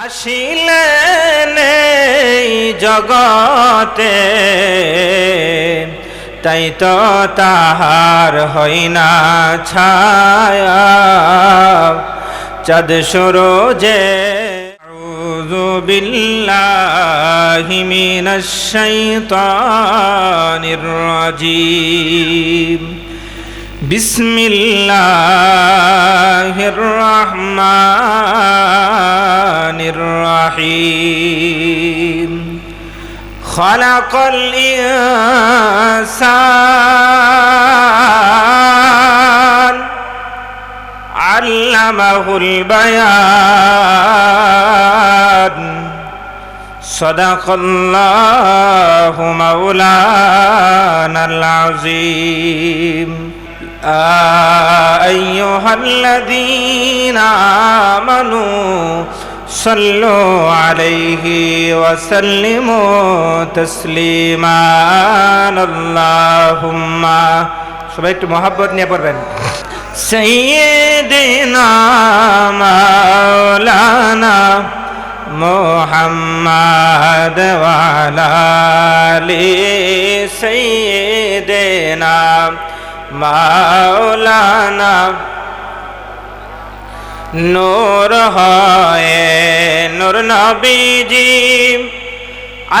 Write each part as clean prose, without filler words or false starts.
আসিলেন এই জগতে, তাই তো তাহার হয় না ছায়া। চাঁদ সূরজে আউযু বিল্লাহি মিনাশ শাইতানির রাজীম। বিসমিল্লাহির রহমানির রহিম। খালাকাল ইনসান আল্লামাহুল বায়ান। সাদাকাল্লাহু মাওলানাল আযীম। আইয়ুহাল্লাযীনা আমানু সাল্লু আলাইহি ওয়া সাল্লিমু তাসলিমা। আল্লাহুম্মা, সবাই একটু মহব্বত নিয়ে পড়বেন। সাইয়্যিদিনা মাওলানা মুহাম্মদ ওয়া আলা আলি সাইয়্যিদিনা মাওলানা। নূর হয়ে নূর নবীজি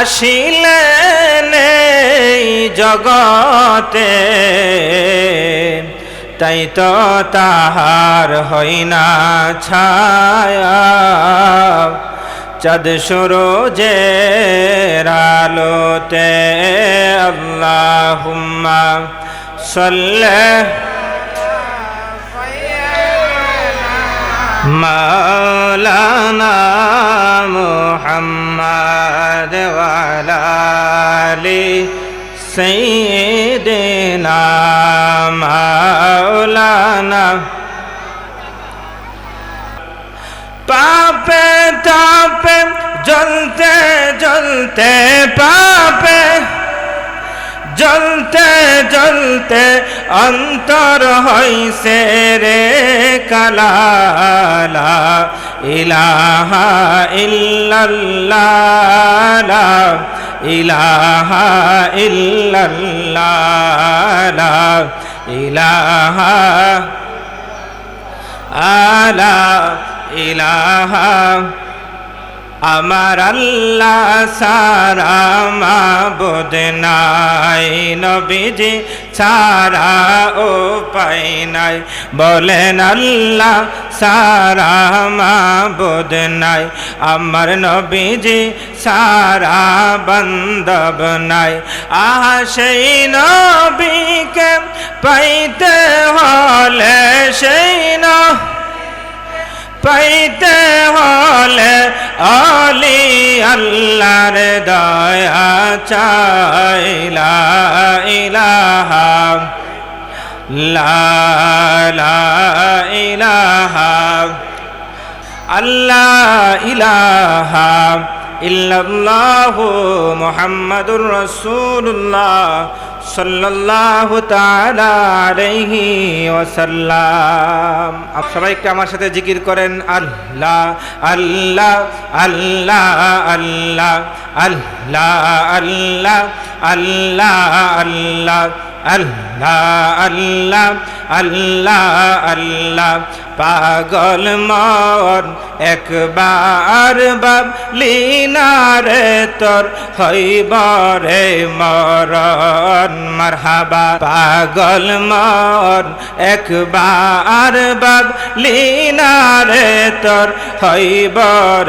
আসিলেন এই জগতে, তাই তো তাহার হয় না ছায়া। চাঁদ সূরজের আলোতে আল্লাহুম্মা সাল্লি মাওলানা মুহাম্মদ ওয়া আলা আলি সাইয়্যিদিনা মাওলানা। পাপে তাপে জ্বলতে জ্বলতে, পাপে জ্বলতে জ্বলতে অন্তর হইছে রে কালা। লা ইলাহা ইল্লাল্লাহ, লা ইলাহা ইল্লাল্লাহ, লা ইলাহা আলা ইলাহা। আমার আল্লাহ সারা মাবুদ নাই, নবীজি সারা উপায় নাই। বলেন আল্লাহ সারা মাবুদ নাই, আমার নবীজি সারা বান্দব নাই। আহা সেই নবীকে পাইতে হলে, সেই পাইতে হলে আলি আল্লাহর দয়া চাই। লা ইলাহা লা ইলাহা আল্লাহ ইলাহা ইল্লাল্লাহু মুহাম্মাদুর রাসূলুল্লাহ সাল্লাল্লাহু তাআলা আলাইহি ওয়াসাল্লাম। সবাই একটু আমার সাথে জিকির করেন, আল্লাহ আল্লাহ আল্লাহ আল্লাহ আল্লাহ আল্লাহ আল্লাহ আল্লাহ আল্লাহ আল্লাহ আল্লাহ আল্লাহ। পাগল মন একবার বাবলিনা রে, তোর হইব রে মরণ। মারহাবা। পাগল মন একবার বাবলিনা রে, তোর হইব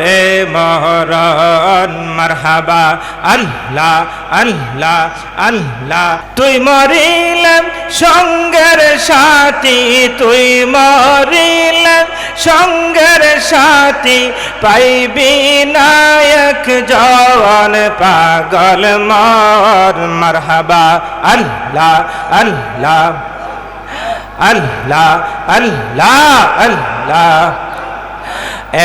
রে মরণ। মারহাবা। আল্লাহ আল্লাহ আল্লাহ। তুই মরিলে সঙ্গের সাথী, তুই মরিলে সঙ্গের সাথী, পাইবি নায়ক জওয়ান পাগল মর। মারহাবা। আল্লাহ আল্লাহ আল্লাহ আল্লাহ আল্লাহ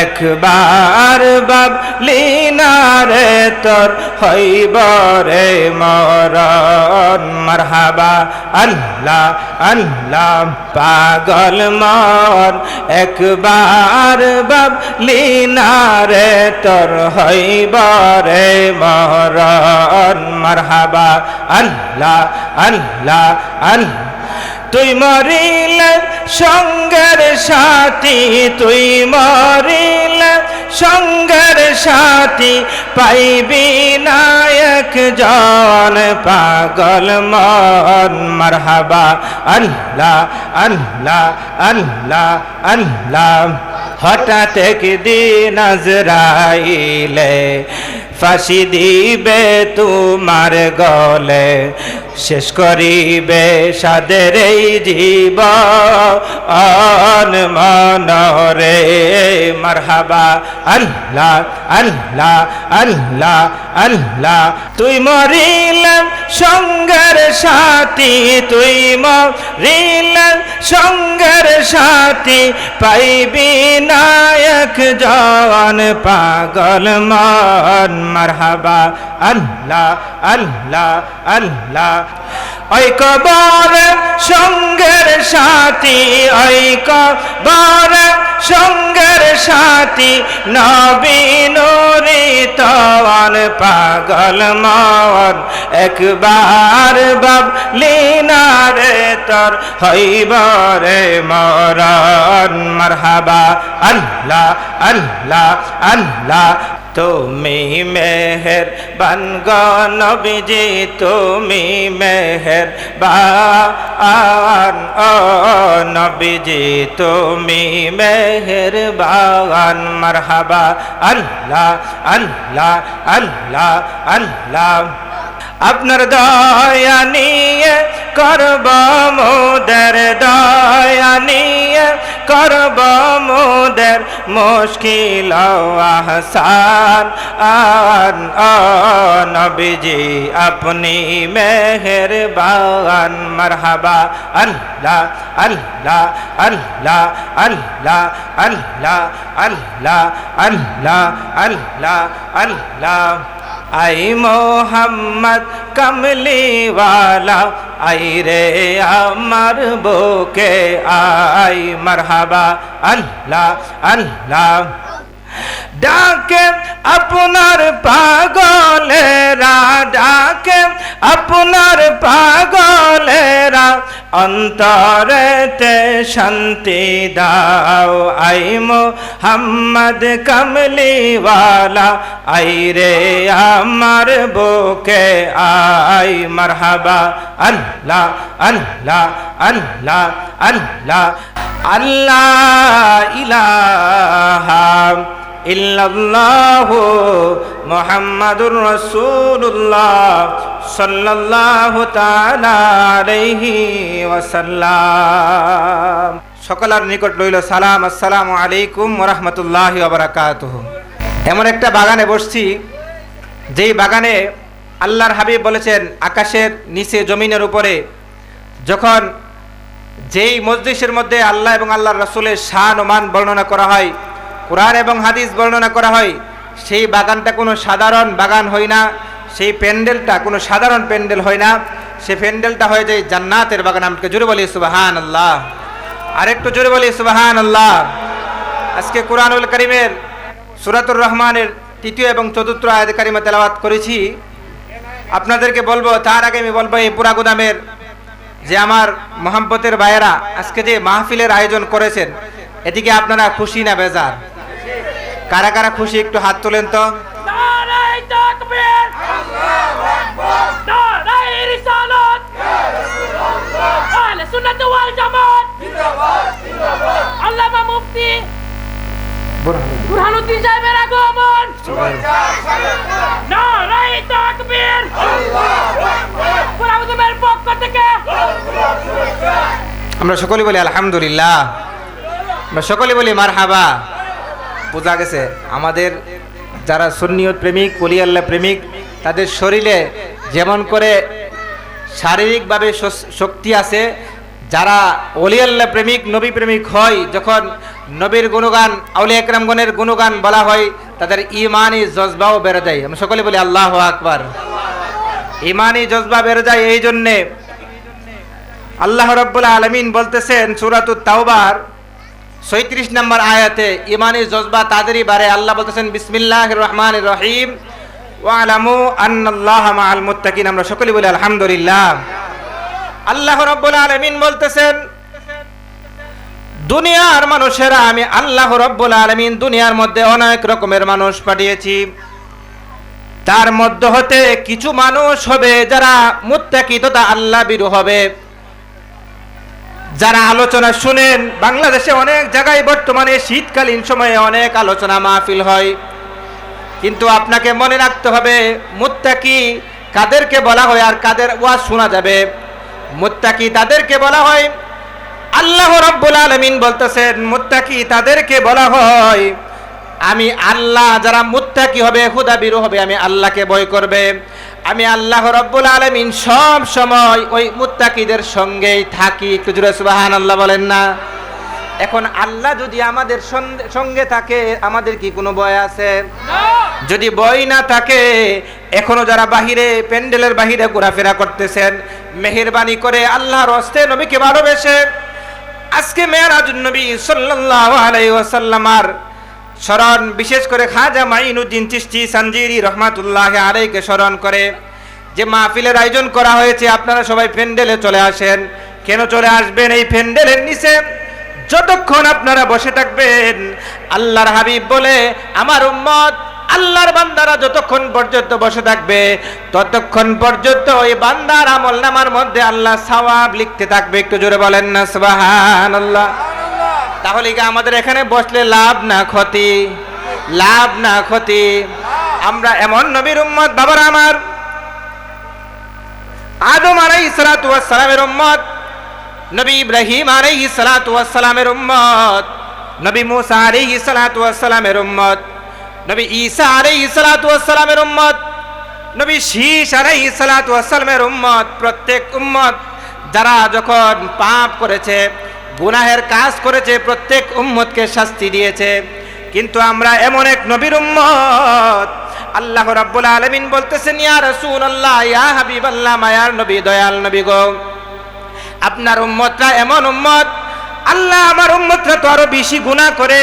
একবার বাবলি না রে তোর হইব রে মরণ মারহাবা আল্লাহ আল্লাহ পাগল মন একবার বাবলি না রে তোর হইব রে মরণ মারহাবা আল্লাহ আল্লাহ আল্লাহ তুই মরিলে সঙ্গের সাথী তুই মরিলে সঙ্গের সাথী পাইবি নায়ক জন পাগল মন মারহাবা আল্লাহ আল্লাহ আল্লাহ আল্লাহ হঠাৎ একদিন আজরাইলে ফাঁসি দিবে তোমার গলে শেষ করিবে সাদের এই জীবন মনরে মারহাবা আল্লাহ আল্লাহ আল্লাহ আল্লাহ তুই মরিলে সঙ্গের সাথী তুই মরিলে সঙ্গের সাথী পাইবি নায়ক জন পাগল মন মারহাবা আল্লাহ আল্লাহ আল্লাহ ওই কবর সঙ্গের সাথী ওই কবর সঙ্গের সাথী নবী নূরি তওয়ান পাগল মন একবার বাবলি না রে তোর হইব রে মরণ মারহাবা আল্লাহ আল্লাহ আল্লাহ তুমি মেহেরবান গো নবীজি তুমি মেহেরবান ও নবীজি তুমি মেহেরবান মারহাবা আল্লাহ আল্লাহ আল্লাহ আল্লাহ আপনার দয়া নিয়ে করব মোদের দয়া নিয়ে করব মোদের মুশকিল আহসান আন নবীজি আপনি মেহেরবান মারহাবা আল্লাহ আল্লাহ আল্লাহ আল্লাহ আল্লাহ আল্লাহ আল্লাহ আল্লাহ আল্লাহ আই মোহাম্মদ কমলিওয়ালা আই রে আমার বুকে আই মারহাবা আল্লাহ আল্লাহ ডাকে আপনার পাগলেরা ডাকে আপনার পাগলেরা অন্তরেতে শান্তি দাও আই মোহাম্মদ কমলিওয়ালা আই রে আমার বুকে আই মারহাবা আল্লাহ আল্লাহ আল্লাহ আল্লাহ আল্লাহ ইলাহা ইল্লাল্লাহু মুহাম্মাদুর রাসূলুল্লাহ সাল্লাল্লাহু তাআলা আলাইহি ওয়াসাল্লাম। সকলের নিকট রইল সালাম, আসসালামু আলাইকুম ওয়া রাহমাতুল্লাহি ওয়া বারাকাতুহু। এমন একটা বাগানে বসছি যেই বাগানে আল্লাহর হাবিব বলেছেন আকাশের নিচে জমিনের উপরে যখন যেই মজলিসের মধ্যে আল্লাহ এবং আল্লাহর রাসূলের শান ও মান বর্ণনা করা হয়, কোরআন এবং হাদিস বর্ণনা করা হয়, সেই বাগানটা কোনো সাধারণ বাগান হয় না, সেই প্যান্ডেলটা কোনো সাধারণ প্যান্ডেল হয় না, সে প্যান্ডেলটা হয়ে যায় জান্নাতের বাগান। আমাকে জোরে বলি সুবহানাল্লাহ, আরেকটু জোরে বলি সুবহানাল্লাহ। আজকে কুরআনুল কারীমের সূরাতুর রহমানের ৩য় এবং ৪র্থ আয়াত কারিমা তেলাওয়াত করেছি। আপনাদেরকে বলবো, তার আগে আমি বলবো এই পুরা গুদামের যে আমার মোহাম্মতের ভাইয়েরা আজকে যে মাহফিলের আয়োজন করেছেন, এদিকে আপনারা খুশি না বেজার? কারা কারা খুশি একটু হাত তোলেন তো। নারায়ে তাকবীর, আল্লাহু আকবার, নারায়ে রিসালাত, ইয়া রাসূলুল্লাহ, আহলে সুন্নাত ওয়াল জামাত জিন্দাবাদ জিন্দাবাদ। আল্লামা মুফতি বুরহানুদ্দিন সাহেবের আগমন, নারায়ে তাকবীর, আল্লাহু আকবার, পুরাউদ্দিনের পক্ষ থেকে আমরা সকলে বলি আলহামদুলিল্লাহ, আমরা সকলে বলি মারহাবা। বোঝা গেছে আমাদের যারা সুন্নিয়ত প্রেমিক, ওলি আল্লাহ প্রেমিক, তাদের শরীরে যেমন করে শারীরিকভাবে শক্তি আছে, যারা ওলি আল্লাহ প্রেমিক, নবী প্রেমিক হয়, যখন নবীর গুণগান, আউলিয়া একরামগণের গুণগান বলা হয়, তাদের ইমানি জজবাও বেড়ে যায়। আমরা সকলে বলি আল্লাহু আকবার। ইমানি জজবা বেড়ে যায়। এই জন্যে আল্লাহ রাব্বুল আলামিন বলতেছেন সূরাতুত তাওবার ৩৬ নম্বর আয়াতে, ইমানি জজবা তাদেরই বাড়ে। আল্লাহ বলতেছেন বিসমিল্লাহির রহমানির রহিম ওয়ালামু আন্নাল্লাহা মাআল মুত্তাকিন। আমরা সকলে বলি আলহামদুলিল্লাহ। আল্লাহ রাব্বুল আলামিন বলতেছেন, দুনিয়ার মানুষেরা, আমি আল্লাহ রাব্বুল আলামিন দুনিয়ার মধ্যে অনেক রকমের মানুষ পাঠিয়েছি। তার মধ্যে হতে কিছু মানুষ হবে যারা মুত্তাকি তথা আল্লাহ ভীরু হবে। যারা আলোচনা শুনেন, বাংলাদেশে অনেক জায়গায় বর্তমানে শীতকালীন সময়ে অনেক আলোচনা মাহফিল হয়, কিন্তু আপনাকে মনে রাখতে হবে মুত্তাকি কাদেরকে বলা হয় আর কাদের ওয়াজ শোনা যাবে। মুত্তাকি তাদেরকে বলা হয়, আল্লাহ রাব্বুল আলামিন বলতেছেন মুত্তাকি তাদেরকে বলা হয়, আমি আল্লাহ, যারা মুত্তাকি হবে, খুদা ভীরু হবে, আমি আল্লাহকে ভয় করবে, আমি আল্লাহ রাব্বুল আলামিন সব সময় ওই মুত্তাকিদের সঙ্গেই থাকি। একটু জোরে সুবহানাল্লাহ বলেন না? এখন আল্লাহ যদি আমাদের সঙ্গে থাকে, আমাদের কি কোনো ভয় আছে? যদি ভয় না থাকে, এখনো যারা বাহিরে, প্যান্ডেলের বাহিরে ঘোরাফেরা করতেছেন, মেহেরবানি করে আল্লাহর হস্তে নবীকে ভালোবেসে আজকে মেরাজুন নবী সাল্লাল্লাহু আলাইহি ওয়াসাল্লামার স্মরণ, বিশেষ করে খাজা মাইনুদ্দিন চিশতি সানজিরি রহমাতুল্লাহি আলাইহিকে স্মরণ করে যে মাহফিলের আয়োজন করা হয়েছে, আপনারা সবাই প্যান্ডেলে চলে আসেন। কেন চলে আসবেন? এই প্যান্ডেলের নিচে যতক্ষণ আপনারা বসে থাকবেন, আল্লাহর হাবিব বলে আমার উম্মত, আল্লাহর বান্দারা যতক্ষণ পর্যন্ত বসে থাকবে, ততক্ষণ পর্যন্ত ওই বান্দার আমলনামার মধ্যে আল্লাহ সওয়াব লিখতে থাকবে। একটু জোরে বলেন না সুবহানাল্লাহ। তাহলে কি আমাদের এখানে বসলে লাভ না ক্ষতি? লাভ না ক্ষতি? আমরা এমন নবীর উম্মত, বাবার আমার, আদম আলাইহিস সালাতু ওয়াস সালামের উম্মত, নবী ইব্রাহিম আলাইহিস সালাতু ওয়াস সালামের উম্মত, নবী মুসা আলাইহিস সালাতু ওয়াস সালামের উম্মত, নবী ঈসা আলাইহিস সালাতু ওয়াস সালামের উম্মত, নবী শীস আলাইহিস সালাতু ওয়াস সালামের উম্মত। প্রত্যেক উম্মত যারা যখন পাপ করেছে, গুনাহের কাজ করেছে, প্রত্যেক উম্মতকে শাস্তি দিয়েছে। কিন্তু আমরা এমন এক নবীর উম্মত, আল্লাহ রাব্বুল আলামিন বলতেছেন ইয়া রাসূলুল্লাহ, ইয়া হাবিবাল্লাহ, মায়ার নবী, দয়াল নবী গো, আপনার উম্মতরা এমন উম্মত, আল্লাহ আমার উম্মতরা তো আরো বেশি গুনাহ করে,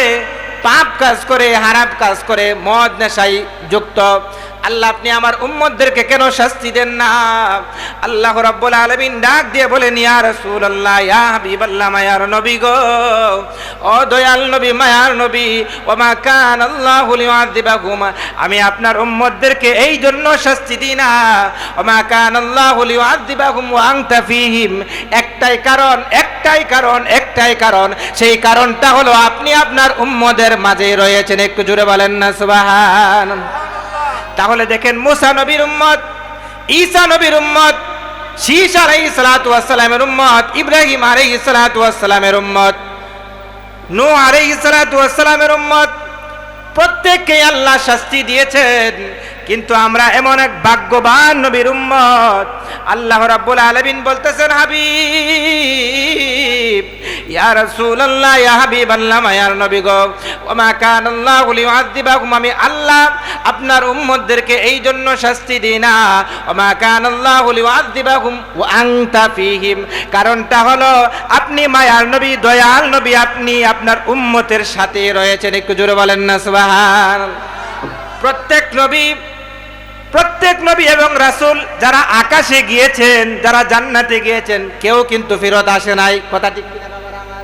পাপ কাজ করে, হারাম কাজ করে, মদ নেশায় যুক্ত। আল্লাহ আপনি আমার উম্মতদেরকে কেন শাস্তি দেন না? আল্লাহ রাব্বুল আলামিন ডাক দিয়ে বলেন ইয়া রাসূলুল্লাহ, ইয়া হাবিবাল্লাহ, মায়ার নবী গো, ও দয়াল নবী, মায়ার নবী, ওয়া মা কানা আল্লাহু লিউআযিবাহুম, আমি আপনার উম্মতদেরকে এই জন্য শাস্তি দিই না, ওয়া মা কানা আল্লাহু লিউআযিবাহুম ওয়া আনতা ফীহিম, একটাই কারণ, একটাই কারণ, একটাই কারণ, সেই কারণটা হলো আপনি আপনার উম্মতের মাঝে রয়েছেন। একটু জোরে বলেন না সুবহানাল্লাহ। তাহলে দেখেন, মুসা নবীর উম্মত, ঈসা নবীর উম্মত, শীস আলাইহিস সালাতু ওয়াস সালামের উম্মত, ইব্রাহিম আলাইহিস সালাতু ওয়াস সালামের উম্মত, নূহ আলাইহিস সালাতু ওয়াস সালামের উম্মত, প্রত্যেককে আল্লাহ শাস্তি দিয়েছেন। কিন্তু আমরা এমন এক ভাগ্যবান নবীর উম্মত, আল্লাহ রাব্বুল আলামিন বলতেছেন হাবিব, ইয়া রাসূলুল্লাহ, ইয়া হাবিবাল্লাহ, মায়ার নবী গো, ওয়া মা কানা আল্লাহু লিউআযিবাহুম, আমি আল্লাহ আপনার উম্মতদেরকে এই জন্য শাস্তি দিই না, ওয়া মা কানা আল্লাহু লিউআযিবাহুম ওয়া আনতা ফীহিম, কারণটা হলো আপনি মায়ার নবী, দয়াল নবী, আপনি আপনার উম্মতের সাথে রয়েছেন। একটু জোরে বলেন না সুবহানাল্লাহ। প্রত্যেক নবী এবং রাসূল যারা আকাশে গিয়েছেন, যারা জান্নাতে গিয়েছেন, কেউ কিন্তু ফেরত আসে নাই। কথা ঠিক কিনা বাবার আমার?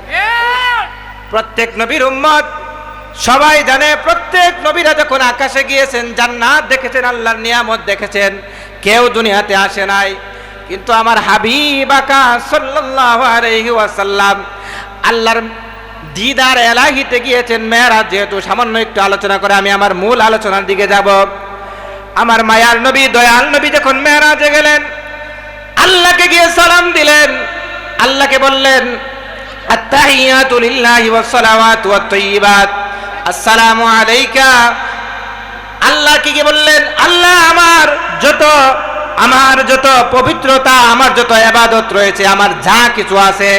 প্রত্যেক নবীর উম্মত সবাই জানে, প্রত্যেক নবীরা যখন আকাশে গিয়েছেন, জান্নাত দেখেছেন, আল্লাহর নিয়ামত দেখেছেন, কেউ দুনিয়াতে আসে নাই। কিন্তু আমার হাবিব আকাশ সাল্লাল্লাহু আলাইহি ওয়াসাল্লাম আল্লাহর দিদার এলাহিতে গিয়েছেন, মেরাজ। যেহেতু সামান্য একটু আলোচনা করে আমি আমার মূল আলোচনার দিকে যাব। আমার মায়ার নবী, দয়াল নবী যখন মেরাজে গেলেন, আল্লাহকে গিয়ে সালাম দিলেন, আল্লাহকে বললেন আত্তাহিয়াতু লিল্লাহি ওয়াস সালাওয়াতু ওয়াত তাইয়্যিবাত, আসসালামু আলাইকা। আল্লাহকে গিয়ে বললেন, আল্লাহ আমার যত পবিত্রতা, আমার যত ইবাদত রয়েছে, আমার যা কিছু আছে,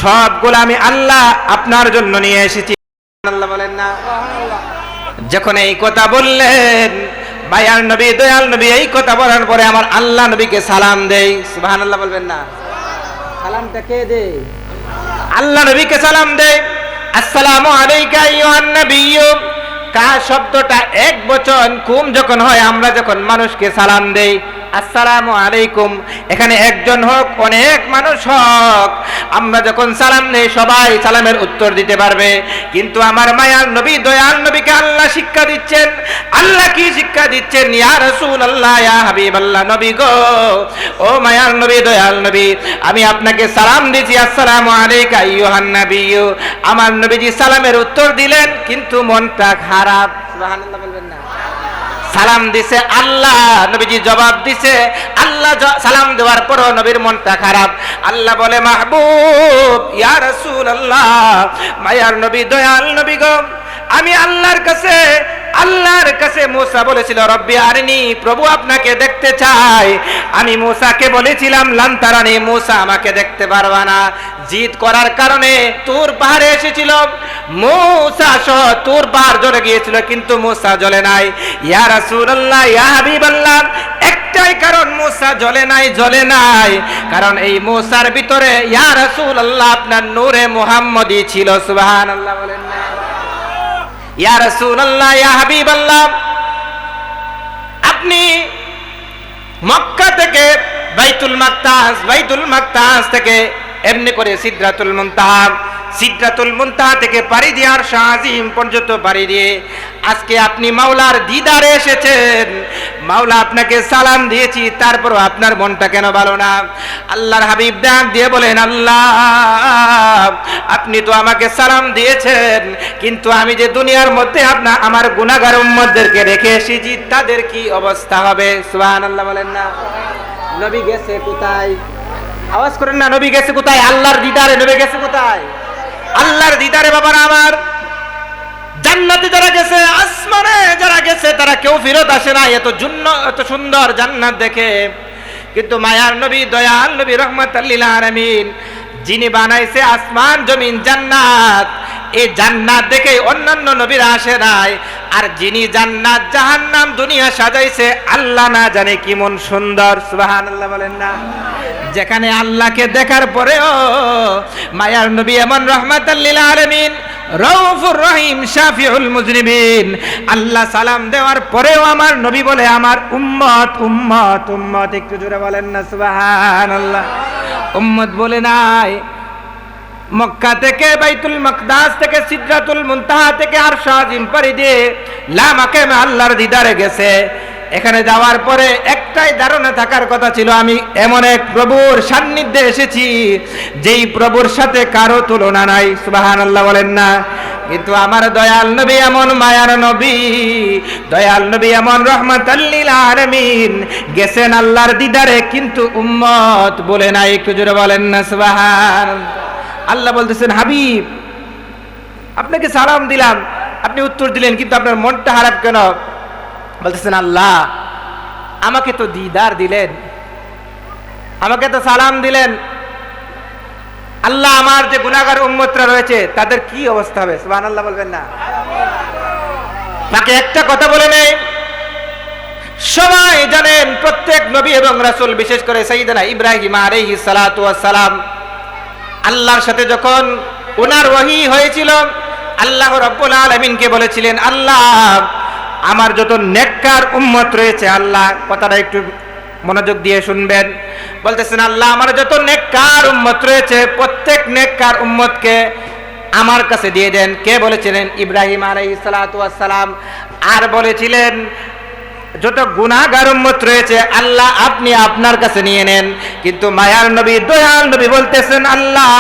সবগুলো আমি আল্লাহ আপনার জন্য নিয়ে এসেছি। আল্লাহ বলেন না। যখন এই কথা বললেন মায়ার নবী দয়াল নবী, এই কথা বলার পরে আমার আল্লাহ নবীকে সালাম দেই। সুবহানাল্লাহ বলবেন না? সালামটা কে দেয়? আল্লাহ নবীকে সালাম দেয়। আসসালামু আলাইকা আইয়ুহান নাবিয়্যু। কা শব্দটা এক বচন, কুম যখন হয়, আমরা যখন মানুষকে সালাম দেই আসসালামু আলাইকুম, এখানে একজন হোক অনেক মানুষ হোক, আমরা যখন সালাম দেই সবাই সালামের উত্তর দিতে পারবে। কিন্তু আমার মায়ার নবী দয়াল নবীকে আল্লাহ শিক্ষা দিচ্ছেন। আল্লাহ কি শিক্ষা দিচ্ছেন? ইয়া রাসূলুল্লাহ, ইয়া হাবিবাল্লাহ, নবী গো, ও মায়ার নবী দয়াল নবী, আমি আপনাকে সালাম দিয়েছি, আসসালামু আলাইকা আইয়ুহান নাবিয়্যু। আমার নবীজি সালামের উত্তর দিলেন কিন্তু মনটা খারাপ। সুবহানাল্লাহ বলবেন না? সালাম দিছে আল্লাহ, নবীজি জবাব দিছে আল্লাহ। সালাম দেওয়ার পরও নবীর মনটা খারাপ। আল্লাহ বলে মাহবুব, ইয়া রাসূলুল্লাহ, মায়ার নবী দয়াল নবী গো, আমি আল্লাহর কাছে মুসা বলেছিল রব্বি আরিনি, প্রভু আপনাকে দেখতে চাই। আমি মুসাকে বলেছিলাম লান তারানি, মুসা আমাকে দেখতে পারবা না। জিদ করার কারণে তুর পাহাড়ে এসেছিল, মুসা সহ তুর পাহাড় জ্বলে গিয়েছিল কিন্তু মুসা জ্বলে নাই। ইয়া রাসূলুল্লাহ, ইয়া হাবিবাল্লাহ, একটাই কারণ মুসা জ্বলে নাই, কারণ এই মুসার ভিতরে ইয়া রাসূলুল্লাহ আপনার নূরে মুহাম্মদী ছিল। সুবহানাল্লাহ বলেন না? ইয়া রাসূলুল্লাহ, ইয়া হাবিবাল্লাহ, আপনি মক্কা থেকে বাইতুল মাকতাস থেকে এমনি করে সিদরাতুল মুনতাহা থেকে পাড়ি দিয়ে আরশ আজিম পর্যন্ত পাড়ি দিয়ে আজকে আপনি মাওলার দিদারে এসেছেন। মাওলা আপনাকে সালাম দিয়েছি, তারপর আপনার মনটা কেন ভালো না? আল্লাহর হাবিব ডাক দিয়ে বলেন, আল্লাহ আপনি তো আমাকে সালাম দিয়েছেন, কিন্তু আমি যে দুনিয়ার মধ্যে আমার গুনাহগার উম্মতদেরকে রেখে এসেছি, তাদের কি অবস্থা হবে? সুবহানাল্লাহ বলেন না? নবী গেছে কোথায়? আওয়াজ করেন না, নবী গেছে কোথায়? আল্লাহর দিদারে। নবী গেছে কোথায়? আল্লাহর দিদারে। বাবারা আমার, জান্নাতে যারা গেছে, আসমানে যারা গেছে, তারা কেউ ফেরত আসে না এত সুন্দর জান্নাত দেখে। কিন্তু মায়ার নবী দয়াল নবী রাহমাতাল লিল আলামিন, যিনি বানাইছে আসমান জমিন জান্নাত, এই জান্নাত দেখে অন্যান্য নবীরা আসে নাই। আর যিনি জান্নাত জাহান্নাম দুনিয়া সাজাইছে, আল্লাহ না জানে কি মন সুন্দর। সুবহানাল্লাহ বলেন না? যেখানে আল্লাহকে দেখার পরেও মায়ার নবী এমন রাহমাতাল লিল আলামিন, রউফুর রহিম, শাফিউল মুজরিমিন, আল্লাহ সালাম দেওয়ার পরেও আমার নবী বলে আমার উম্মত উম্মত উম্মত। একটু জোরে বলেন না সুবহানাল্লাহ? উম্মত বলে নাই। মক্কা থেকে বাইতুল মাকদাস থেকে সিদরাতুল মুনতাহা থেকে আরশ আজিম পাড়ি দিয়ে লামাকামে আল্লাহর দিদারে গেছে। এখানে যাওয়ার পরে একটাই ধারণা থাকার কথা ছিল, আমি এমন এক প্রভুর সান্নিধ্যে এসেছি যেই প্রভুর সাথে কারো তুলনা নাই। সুবহানাল্লাহ বলেন না? কিন্তু আমার দয়াল নবী এমন মায়ার নবী, দয়াল নবী এমন রাহমাতাল লিল আলামিন, গেছেন আল্লাহর দিদারে কিন্তু উম্মত বলে নাই। একটু জোরে বলেন না সুবহানাল্লাহ? আল্লাহ বলতেছেন, হাবিব আপনাকে সালাম দিলাম, আপনি উত্তর দিলেন, কিন্তু আপনার মনটা খারাপ কেন? বলতেছেন, আল্লাহ আমাকে তো দিদার দিলেন, আমাকে তো সালাম দিলেন, আল্লাহ আমার যে গুনাহগার উম্মতরা রয়েছে তাদের কি অবস্থা হবে? সুবহানাল্লাহ বলবেন না? তাকে একটা কথা বলে নেই, সবাই জানেন প্রত্যেক নবী এবং রাসূল, বিশেষ করে সাইয়েদনা ইব্রাহিম আলাইহিস সালাতু ওয়াস সালাম, আল্লাহর সাথে যখন ওনার ওহী হয়েছিল, আল্লাহ রাব্বুল আলামিনকে বলেছিলেন, আল্লাহ আমার যত নেককার উম্মত রয়েছে, আল্লাহ কথাটা একটু মনোযোগ দিয়ে শুনবেন, বলতেছেন আল্লাহ আমার যত নেককার উম্মত রয়েছে প্রত্যেক নেককার উম্মতকে আমার কাছে দিয়ে দেন। কে বলেছিলেন? ইব্রাহিম আলাইহিস সালাতু ওয়াস সালাম। আর বলেছিলেন যত গুনাহগার উম্মত রয়েছে আল্লাহ আপনি আপনার কাছে নিয়ে নেন। কিন্তু মায়ার নবী দয়াল নবী বলতেছেন, আল্লাহ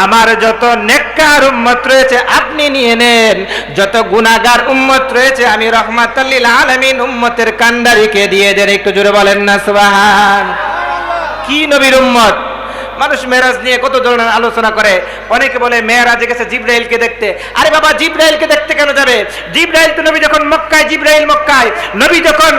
আমার যত নেককার উম্মত রয়েছে আপনি নিয়ে নেন, যত গুনাহগার উম্মত রয়েছে আমি রাহমাতাল লিল আলামিন উম্মতের কান্ডারিকে দিয়ে দেন। একটু জোরে বলেন না সুবহান? কি নবীর উম্মত? মানুষ মেরাজ নিয়ে কত ধরনের আলোচনা করে। অনেকে বলে মেরাজে গেছে জিবরাইলকে দেখতে। আরে বাবা, জিবরাইলকে দেখতে কেন যাবে? জিবরাইল তো নবী যখন মক্কায়, জিবরাইল মক্কায়, নবী যখন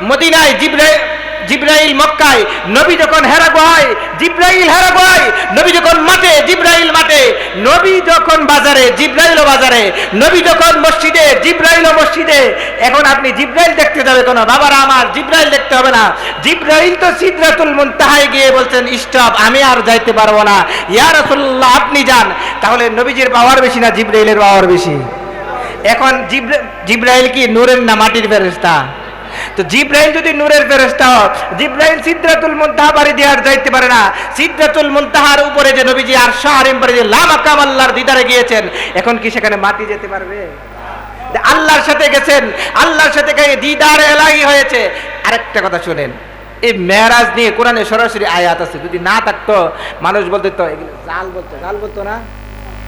মদিনায়, জিবরাইল জিবরাইল মক্কায়, নবী যখন হেরা গুহায় জিবরাইল হেরা গুহায়, নবী যখন মাঠে জিবরাইল মাঠে, নবী যখন বাজারে জিবরাইলও বাজারে, নবী যখন মসজিদে জিবরাইলও মসজিদে। এখন আপনি জিবরাইল দেখতে যাবে কেন বাবারা আমার? জিবরাইল দেখতে হবে না, জিবরাইল তো সিদরাতুল মুনতাহায় গিয়ে বলছেন স্টপ, আমি আর যাইতে পারবো না, ইয়া রাসূলুল্লাহ আপনি যান। তাহলে নবীজির পাওয়ার বেশি না জিবরাইলের পাওয়ার বেশি? এখন জিবরাইল কি নূরের না মাটির ফেরেশতা? তো জিবরাইল যদি নূরের ফেরেশতা হয়, জিবরাইল সিদরাতুল মুনতাহা পাড়ি দিয়ে আর যাইতে পারে না। সিদরাতুল মুনতাহার উপরে যে নবীজি আরশ হারিম পাড়ি দিয়ে লা মাকাম আল্লাহর দিদারে গিয়েছেন, এখন কি সেখানে মাটি যেতে পারবে? আল্লাহর সাথে গেছেন, আল্লাহর সাথে গিয়ে দিদার এলাহি হয়েছে। আরেকটা কথা শুনেন, এই মেরাজ নিয়ে কোরআনে সরাসরি আয়াত আছে, যদি না থাকতো মানুষ বলতো তো এগুলো জাল বলতো না।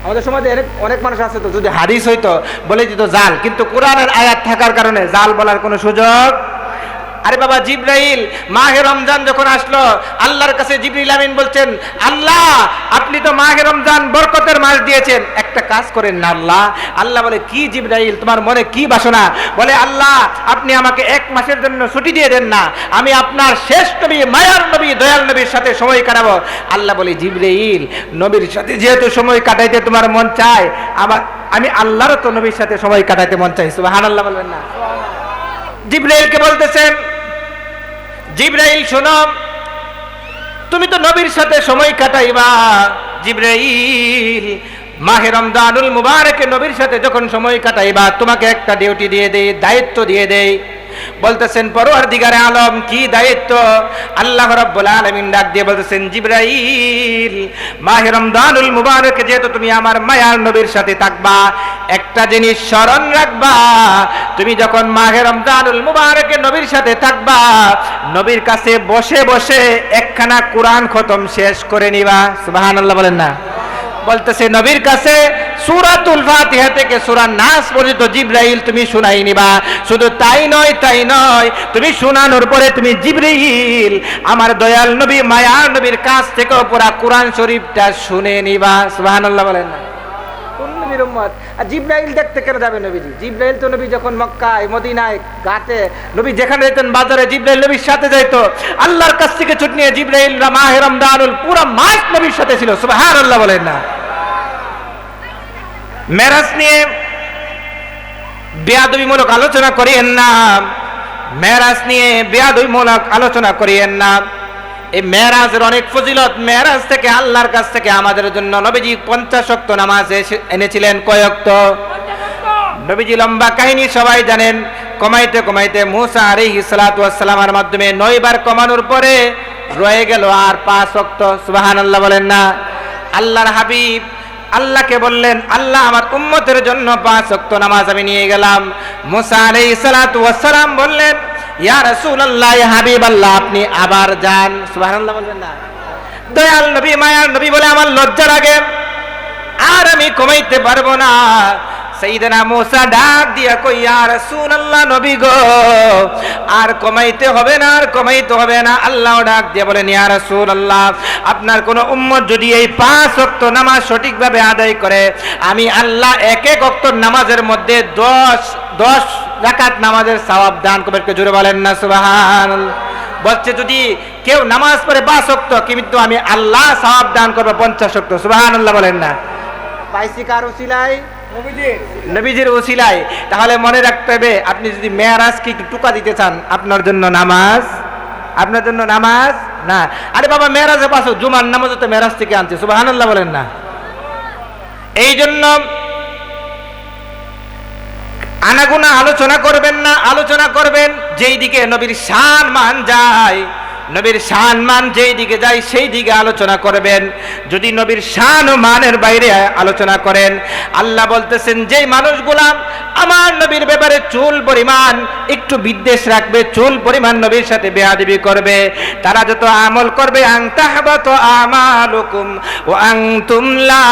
আমাদের সমাজে অনেক মানুষ আছে তো, যদি হাদিস হইতো বলে দিত জাল, কিন্তু কোরআনের আয়াত থাকার কারণে জাল বলার কোনো সুযোগ। আরে বাবা, জিবরাইল মাহে রমজান যখন আসলো, আল্লাহর কাছে জিবরিল আমিন বলছেন, আল্লাহ আপনি তো মাহে রমজান বরকতের মাস দিয়েছেন, একটা কাজ করেন না আল্লাহ। আল্লাহ বলে, কি জিবরাইল তোমার মনে কি বাসনা? বলে, আল্লাহ আপনি আমাকে 1 মাসের জন্য ছুটি দিয়ে দেন না, আমি আপনার শেষ নবী, মায়ার নবী, দয়াল নবীর সাথে সময় কাটাবো। আল্লাহ বলে, জিবরাইল নবীর সাথে যেহেতু সময় কাটাইতে তোমার মন চায়, আমি আল্লাহরও তো নবীর সাথে সময় কাটাইতে মন চাই। সুবহানাল্লাহ বলবেন না? জিবরাইলকে বলতেছেন, জিবরাইল শোনো, তুমি তো নবীর সাথে সময় কাটাইবা। জিবরাইল মাহে রমজানুল মুবারকে নবীর সাথে যখন সময় কাটাইবা, তোমাকে একটা ডিউটি দিয়ে দেই, দায়িত্ব দিয়ে দেই। বলতেছেন, পরওয়ারদিগারে আলম কি দায়িত্ব? আল্লাহ রাব্বুল আলামিন ডাক দিয়ে বলতেছেন, জিবরাইল মাহে রমজানুল মুবারকে যেহেতু তুমি আমার মায়ার নবীর সাথে থাকবা, একটা জিনিস স্মরণ রাখবা, তুমি যখন মাহে রমজানুল মুবারকে নবীর সাথে থাকবা, নবীর কাছে বসে বসে একখানা কোরআন খতম শেষ করে নিবা। সুবহানাল্লাহ বলেন না? বলতেছে নবীর কাছে সূরাতুল ফাতিহা থেকে সূরা নাস পর্যন্ত জিবরাইল তুমি শুনাই নিবা। শুধু তাই নয়, তুমি শোনানোর পরে তুমি জিবরাইল আমার দয়াল নবী মায়ার নবীর কাছ থেকে পুরা কোরআন শরীফটা শুনে নিবা। সুবহানাল্লাহ বলেন না? কোন নবীর উম্মত? আর জিবরাইল দেখতে কেন যাবে নবীজি? জিবরাইল তো নবী যখন মক্কায়, মদিনায়, ঘাটে, নবী যেখানে যেতেন বাজারে, জিবরাইল নবীর সাথে যাইতো। আল্লাহর কাছ থেকে ছুটি নিয়ে জিবরাইল মাহে রমজানুল পুরো মাস নবীর সাথে ছিল। সুবহানাল্লাহ বলেন না? মেরাজ নিয়ে বেয়াদবিমূলক আলোচনা করিয়েন না, মেরাজ নিয়ে বেয়াদবিমূলক আলোচনা করিয়েন না। এই মেরাজের অনেক ফজিলত। মেরাজ থেকে আল্লাহর কাছ থেকে আমাদের জন্য নবীজি 50 ওয়াক্ত নামাজ এনেছিলেন। কয় ওয়াক্ত? নবীজি লম্বা কাহিনী সবাই জানেন। কমাইতে কমাইতে মুসা আলাইহিস সালাতু ওয়াস সালামের মাধ্যমে 9 বার কমানোর পরে রয়ে গেল আর 5 ওয়াক্ত। সুবহানাল্লাহ বলেন না? আল্লাহর হাবিব আল্লাহকে বললেন, আল্লাহ আমার উম্মতের জন্য 5 ওয়াক্ত নামাজ আমি নিয়ে গেলাম। মুসা আলাইহিস সালাতু ওয়াস সালাম বললেন, ইয়া রাসূলুল্লাহ, ইয়া হাবিবাল্লাহ, আপনি আবার যান। সুবহানাল্লাহ বলবেন না? দয়াল নবী মায়ার নবী বলে, আমার লজ্জা লাগে, আর আমি কমাইতে পারবো না। সাইয়েদনা মুসা ডাক দিয়া কই, ইয়া রাসূলুল্লাহ, নবী গো, আর কমাইতে হবে না, আর কমাইতে হবে না। আল্লাহ ডাক দিয়া বলেন, ইয়া রাসূলুল্লাহ, আপনার কোন উম্মত যদি এই 5 ওয়াক্ত নামাজ সঠিকভাবে আদায় করে, আমি আল্লাহ এক এক ওয়াক্ত নামাজের মধ্যে 10 রাকাত নামাজের সওয়াব দান করবে। জোরে বলেন না সুবহানাল্লাহ? বলছে যদি কেউ নামাজ পড়ে 5 ওয়াক্ত, কিন্তু আমি আল্লাহ সওয়াব দান করব 50 ওয়াক্ত। সুবহানাল্লাহ বলেন না? পাইছি কার উসিলায়? নবীজির উসিলায়। তাহলে মনে রাখতে হবে, আপনি যদি মেরাজকে একটু টুকা দিতে চান, আপনার জন্য নামাজ, আপনার জন্য নামাজ না। আরে বাবা, মেরাজে পাশে জুমার নামাজও তো মেরাজ থেকে আনছে। সুবহানাল্লাহ বলেন না? এই জন্য আনাগুনা আলোচনা করবেন না, আলোচনা করবেন যেই দিকে নবীর শান মান যায়, নবীর শান মান যেই দিকে যায় সেই দিকে আলোচনা করবেন। যদি নবীর শান ও মানের বাইরে আলোচনা করেন, আল্লাহ বলতেছেন যেই মানুষগুলা আমার নবীর ব্যাপারে চুল পরিমাণ একটু বিদ্বেষ রাখবে, চুল পরিমাণ নবীর সাথে বেয়াদবি করবে, তারা যত আমল করবে, আন তাহবাতু আমালুকুম ওয়া আনতুম লা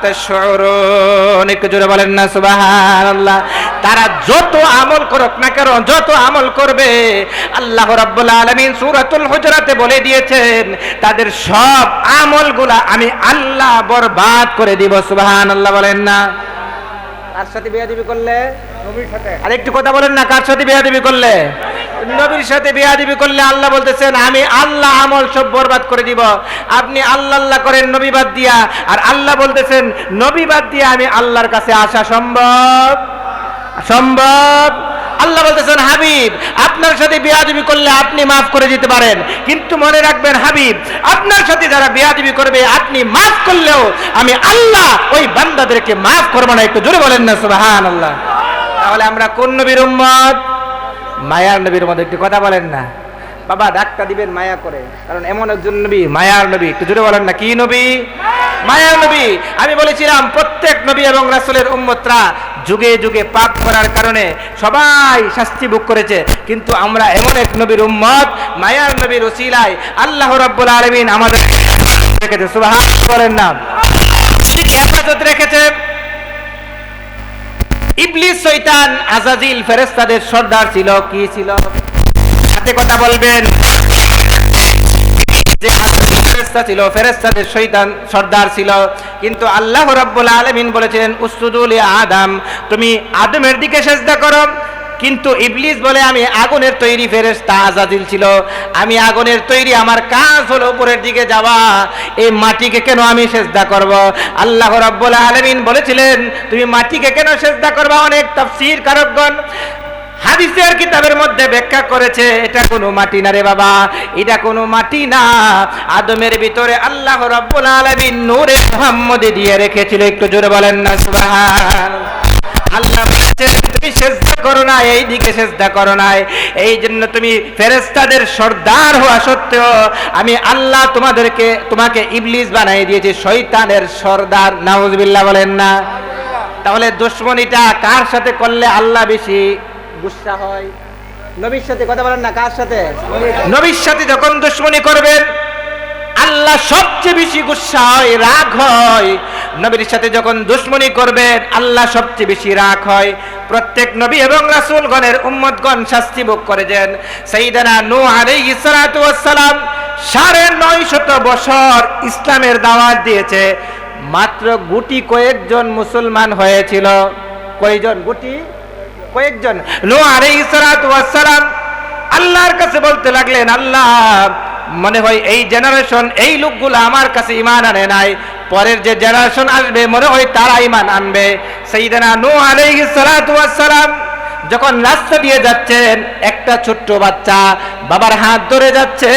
তাশউরুন। একটু জোরে বলেন না সুবহানাল্লাহ? তারা যত আমল করুক না কেন, যত আমল করবে, আল্লাহ রাব্বুল আলামিন সূরাতুল হুজুরাতে বলে দিয়েছেন, তাদের সব আমলগুলা আমি আল্লাহ বরবাদ করে দিব। সুবহানাল্লাহ বলেন না? কার সাথে বেয়াদবি করলে? নবীর সাথে। আর একটু কথা বলেন না, কার সাথে বেয়াদবি করলে? নবীর সাথে বেয়াদবি করলে আল্লাহ বলতেছেন আমি আল্লাহ আমল সব বরবাদ করে দিব। আপনি আল্লাহ আল্লাহ করেন নবী বাদ দিয়া, আর আল্লাহ বলতেছেন নবী বাদ দিয়া আমি আল্লাহর কাছে আসা সম্ভব? সম্ভব? আল্লাহ বলতেছেন হাবিব আপনার সাথে বেয়াদবি করলে আপনি মাফ করে দিতে পারেন, কিন্তু মনে রাখবেন হাবিব আপনার সাথে যারা বেয়াদবি করবে আপনি মাফ করলেও আমি আল্লাহ ওই বান্দাদেরকে মাফ করব না। একটু জোরে বলেন না সুবহানাল্লাহ। তাহলে আমরা কোন নবীর উম্মত? মায়ার নবীর উম্মত। একটু কথা বলেন না বাবা, ডাক্তার দিবেন মায়া করে, কারণ এমন একজন নবী মায়ার নবী। একটু জোরে বলেন না কি নবী? মায়ার নবী। আমি বলেছিলাম প্রত্যেক নবী এবং রাসূলের উম্মতরা যুগে যুগে পাপ করার কারণে সবাই শাস্তি ভোগ করেছে, কিন্তু আমরা এমন এক নবীর উম্মত মায়ার নবীর ওসিলায় আল্লাহ রাব্বুল আলামিন আমাদের রেখেছে। সুবহানাল্লাহ বলেন না। হেফাজত রেখেছে। ইবলিস শয়তান আজাজিল ফেরেশতাদের সর্দার ছিল। কি ছিল? সাথে কথা বলবেন। যে ফেরেশতা ছিল, ফেরেশতাদের শয়তান সর্দার ছিল, কিন্তু আল্লাহ রাব্বুল আলামিন বলেছিলেন উসজুদু লি আদম, তুমি আদমের দিকে সিজদা করো। কিন্তু ইবলিস বলে আমি আগুনের তৈরি ফেরেশতা, আজাজিল ছিল, আমি আগুনের তৈরি, আমার কাজ হলো উপরের দিকে যাওয়া, এই মাটিকে কেন আমি সিজদা করব? আল্লাহ রাব্বুল আলামিন বলেছিলেন তুমি মাটিকে কেন সিজদা করবা? অনেক তাফসীর কারকগণ হাদিসের কিতাবের মধ্যে ব্যাখ্যা করেছে এটা কোনো মাটি না রে বাবা, এটা কোনো মাটি না, আদমের ভিতরে আল্লাহ রাব্বুল আলামিন নূরে মুহাম্মদী দিয়ে রেখেছিল। একটু জোরে বলেন না সুবহানাল্লাহ। আল্লাহ বলেছেন তুমি সিজদা করো না, এই দিকে সিজদা করো না, এই জন্য তুমি ফেরেশতাদের সর্দার হওয়া সত্ত্বেও আমি আল্লাহ তোমাকে ইবলিস বানিয়ে দিয়েছি, শয়তানের সর্দার। নাউজুবিল্লাহ বলেন না। তাহলে দুশমনিটা কার সাথে করলে আল্লাহ বেশি গুসা হয়? নবীর সাথে। কথা বলেন না, কার সাথে? নবীর সাথে যখন দুশমনি করবেন আল্লাহ সবচেয়ে বেশি গুসা হয়, রাগ হয়। নবীর সাথে যখন দুশমনি করবেন আল্লাহ সবচেয়ে বেশি রাগ হয়। প্রত্যেক নবী এবং রাসূলগণের উম্মতগণ শাস্তি ভোগ করেছেন। সাইয়েদনা নূহ আলাইহিস সালাতু ওয়াস সালাম ৯৫০ বছর ইসলামের দাওয়াত দিয়েছে, মাত্র গুটি কয়েকজন মুসলমান হয়েছিল। কয়জন? গুটি কয়েকজন। নূহ আলাইহিস সালাতু ওয়াস সালাম আল্লাহর কাছে বলতে লাগলেন আল্লাহ মনে হয় এই জেনারেশন, এই লোকগুলো আমার কাছে ঈমান আনে নাই, পরের যে জেনারেশন আসবে মনে হয় তারা ঈমান আনবে। সাইয়েদনা নূহ আলাইহিস সালাতু ওয়াস সালাম যখন রাস্তা দিয়ে যাচ্ছেন একটা ছোট্ট বাচ্চা বাবার হাত ধরে যাচ্ছে,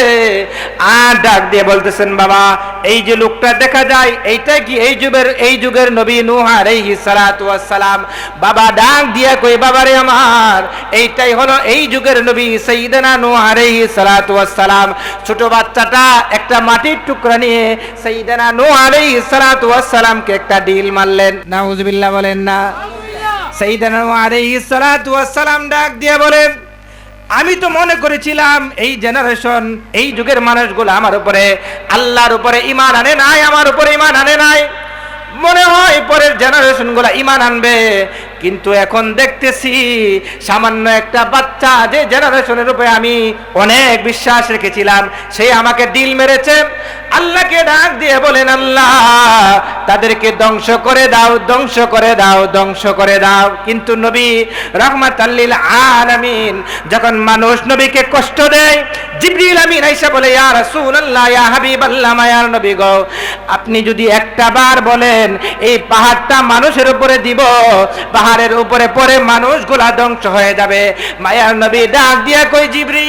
আর ডাক দিয়ে বলতেছেন বাবা এই যে লোকটা দেখা যায় এইটা কি এই যুগের নবী নূহ আলাইহিস সালাতু ওয়াস সালাম? বাবা ডাক দিয়া কই বাবারে আমার এইটাই হলো এই যুগের নবী সাইয়েদনা নূহ আলাইহিস সালাতু ওয়াস সালাম। ছোট বাচ্চাটা একটা মাটির টুকরা নিয়ে সাইয়েদনা নূহ আলাইহিস সালাতু ওয়াস সালামকে একটা ডিল মারলেন। নাউজুবিল্লাহ বলেন না। সাইয়েদনা নূহ আলাইহিস সালাতু ওয়াস সালাম ডাক দিয়ে বলেন আমি তো মনে করেছিলাম এই জেনারেশন, এই যুগের মানুষগুলো আমার উপরে আল্লাহর উপরে ঈমান আনে নাই, আমার উপরে ঈমান আনে নাই, মনে হয় পরের জেনারেশন গুলা ঈমান আনবে, কিন্তু এখন দেখতেছি সামান্য একটা বাচ্চা যে জেনারেশনের উপরে আমি অনেক বিশ্বাস রেখেছিলাম সে আমাকে ডিল মেরেছে। আল্লাহকে ডাক দিয়ে বলেন আল্লাহ তাদেরকে ধ্বংস করে দাও, ধ্বংস করে দাও, ধ্বংস করে দাও। কিন্তু নবী রাহমাতাল লিল আলামিন যখন মানুষ নবীকে কষ্ট দেয়, জিবরিল আমিন আয়েশা বলে ইয়া রাসূলুল্লাহ ইয়া হাবিবাল্লাহ মায়ার নবী গো আপনি যদি একটা বার বলেন এই পাহাড়টা মানুষের উপরে দিব, পাহাড়ের উপরে পরে মানুষগুলা ধ্বংস হয়ে যাবে। মায়ার নবী ডাক দিয়া কই জিবরিল,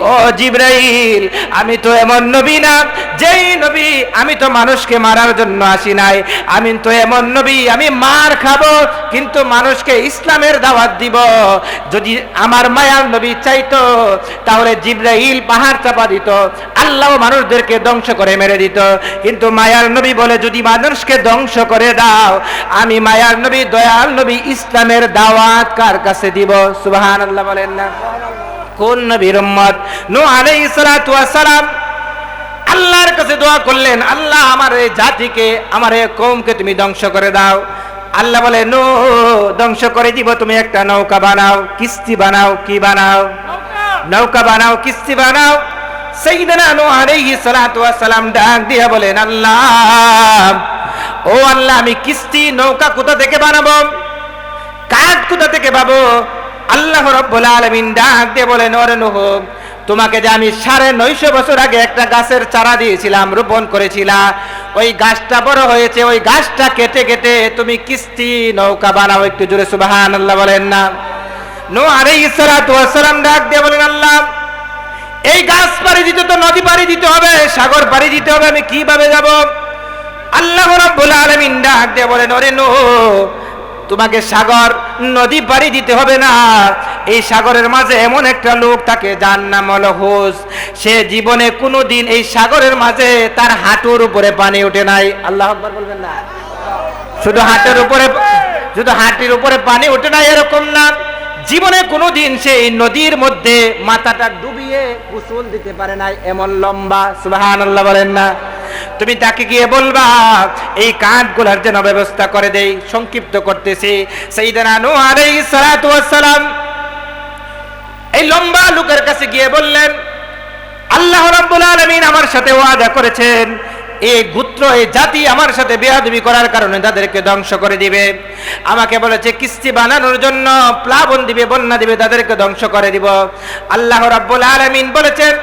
ও জিবরাইল আমি তো এমন নবী না যেই নবী, আমি তো মানুষকে মারার জন্য আসি নাই, আমি তো এমন নবী আমি মার খাবো কিন্তু মানুষকে ইসলামের দাওয়াত দিব। যদি আমার মায়ার নবী চাইতো তাহলে জিবরাইল পাহাড় চাপা দিত, আল্লাহ মানুষদেরকে ধ্বংস করে মেরে দিত, কিন্তু মায়ার নবী বলে যদি মানুষকে ধ্বংস করে দাও আমি মায়ার নবী দয়াল নবী ইসলামের দাওয়াত কার কাছে দিব? সুবহানাল্লাহ বলেন না। কোন নবীর উম্মত? নূহ আলাইহিস সালাতু ওয়াস সালাম আল্লাহর কাছে দোয়া করলেন আল্লাহ আমার এই জাতিকে, আমার এই কওমকে তুমি ধ্বংস করে দাও। আল্লাহ বলে নূহ ধ্বংস করে দিব, তুমি একটা নৌকা বানাও, কিস্তি বানাও। কি বানাও? নৌকা বানাও, কিস্তি বানাও। সাইয়েদনা নূহ আলাইহিস সালাতু ওয়াস সালাম ডাক দিয়া বলেন আল্লাহ ও আল্লাহ আমি কিস্তি নৌকা কোথা থেকে বানাবো, কাঠ কোথা থেকে পাবো? আল্লাহ রাব্বুল আলামিন ডাক দিয়ে বলেন, ওরে নূহ, তোমাকে যে আমি 950 বছর আগে একটা গাছের চারা দিয়েছিলাম, রোপণ করেছিলাম, ওই গাছটা বড় হয়েছে, ওই গাছটা কেটে কেটে তুমি কিস্তি নৌকা বানাও। একটু জোরে সুবহানাল্লাহ বলেন না। নূহ আলাইহিস সালাতু ওয়াস সালাম ডাক দিয়ে বলেন, আল্লাহ, এই গাছ পাড়ি দিতে তো নদী পাড়ি দিতে হবে, সাগর পাড়ি দিতে হবে, আমি কিভাবে যাব? আল্লাহ রাব্বুল আলামিন ডাক দিয়ে বলেন, ওরে নূহ, তোমাকে সাগর নদী পাড়ি দিতে হবে না। এই সাগরের মাঝে এমন একটা লোক থাকে, যার নাম হলো হুস। সে জীবনে কোনোদিন এই সাগরের মাঝে তার হাঁটুর উপরে পানি ওঠে নাই। আল্লাহু আকবার বলবেন না। শুধু হাঁটির উপরে পানি ওঠে নাই এরকম না, জীবনে কোনোদিন সেই নদীর মধ্যে মাথাটা ডুবিয়ে গোসল দিতে পারে নাই, এমন লম্বা। সুবহানাল্লাহ বলেন না। তুমি তাকে গিয়ে বলবা এই কাঠগুলোর যেন ব্যবস্থা করে দেই। সংক্ষিপ্ত করতেছি, সাইয়েদনা নূহ আলাইহিস সালাতু ওয়াস সালাম এই লম্বা লোকের কাছে গিয়ে বললেন, আল্লাহ রাব্বুল আলামিন আমার সাথে ওয়াদা করেছেন, এই গোত্র, এই জাতি আমার সাথে বেয়াদবি করার কারণে তাদেরকে ধ্বংস করে দিবে। আমাকে বলেছে কিস্তি বানানোর জন্য, প্লাবন দিবে, বন্যা দিবে, তাদেরকে ধ্বংস করে দিব। আল্লাহ রাব্বুল আলামিন বলেছেন,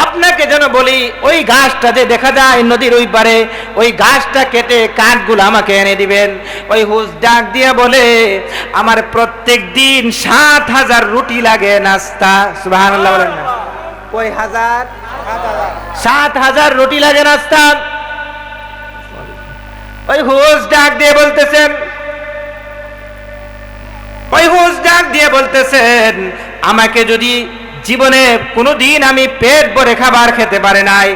আপনাকে যেন বলি, ওই গাছটা যে দেখা যায় নদীর ওই পারে, ওই গাছটা কেটে কাঠগুলো আমাকে এনে দিবেন। ওই হুস ডাক দিয়ে বলে, আমার প্রত্যেক দিন 7,000 রুটি লাগে নাস্তা। সুবহানাল্লাহ বলেন না। কয় হাজার? 7,000 রুটি লাগে নাস্তা। ওই হুস ডাক দিয়ে বলতেছেন, আমাকে যদি জীবনে কোনোদিন আমি পেট ভরে খাবার খেতে পারে নাই,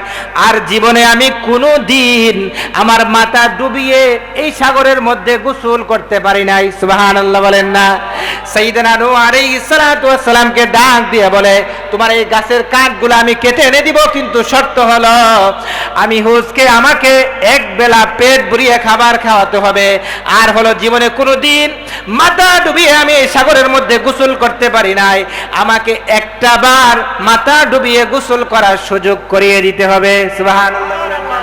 আর জীবনে আমি কোনোদিন আমার মাথা ডুবিয়ে এই সাগরের মধ্যে গোসল করতে পারি নাই। সুবহানাল্লাহ বলেন না। সাইয়েদনা নূহ আলাইহিস সালাতু ওয়াস সালামকে ডাক দিয়ে বলে, তোমার এই গাছের কাঠগুলো আমি কেটে এনে দিব, কিন্তু শর্ত হলো আমি হুসকে আমাকে এক বেলা পেট ভরিয়ে খাবার খাওয়াতে হবে, আর হলো জীবনে কোনোদিন মাথা ডুবিয়ে আমি এই সাগরের মধ্যে গোসল করতে পারি নাই, আমাকে একটা বার মাথা ডুবিয়ে গোসল করার সুযোগ করিয়ে দিতে হবে। সুবহানাল্লাহ বলেন না।